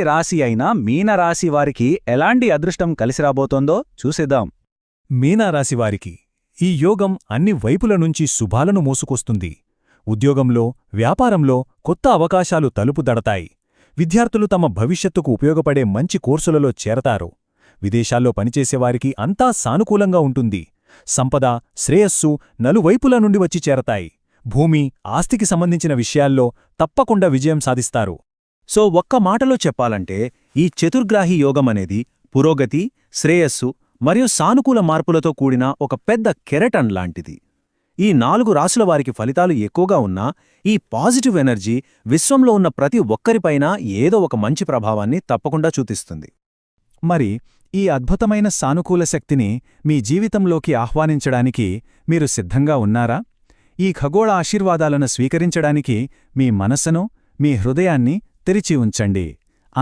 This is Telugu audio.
రాశి అయిన మీనరాశి వారికి ఎలాంటి అదృష్టం కలిసిరాబోతోందో చూసేద్దాం. మీనరాశివారికి ఈ యోగం అన్ని వైపుల నుంచి శుభాలను మోసుకొస్తుంది. ఉద్యోగంలో, వ్యాపారంలో కొత్త అవకాశాలు తలుపుదడతాయి. విద్యార్థులు తమ భవిష్యత్తుకు ఉపయోగపడే మంచి కోర్సులలో చేరతారు. విదేశాల్లో పనిచేసేవారికి అంతా సానుకూలంగా ఉంటుంది. సంపద, శ్రేయస్సు నలువైపుల నుండి వచ్చి చేరతాయి. భూమి, ఆస్తికి సంబంధించిన విషయాల్లో తప్పకుండా విజయం సాధిస్తారు. సో ఒక్క మాటలో చెప్పాలంటే ఈ చతుర్గ్రాహి యోగమనేది పురోగతి, శ్రేయస్సు మరియు సానుకూల మార్పులతో కూడిన ఒక పెద్ద కెరటన్ లాంటిది. ఈ 4 రాశుల వారికి ఫలితాలు ఎక్కువగా ఉన్నా ఈ పాజిటివ్ ఎనర్జీ విశ్వంలో ఉన్న ప్రతి ఒక్కరిపైనా ఏదో ఒక మంచి ప్రభావాన్ని తప్పకుండా చూపిస్తుంది. మరి ఈ అద్భుతమైన సానుకూల శక్తిని మీ జీవితంలోకి ఆహ్వానించడానికి మీరు సిద్ధంగా ఉన్నారా? ఈ ఖగోళ ఆశీర్వాదాలను స్వీకరించడానికి మీ మనస్సును, మీ హృదయాన్ని తెరిచి ఉంచండి.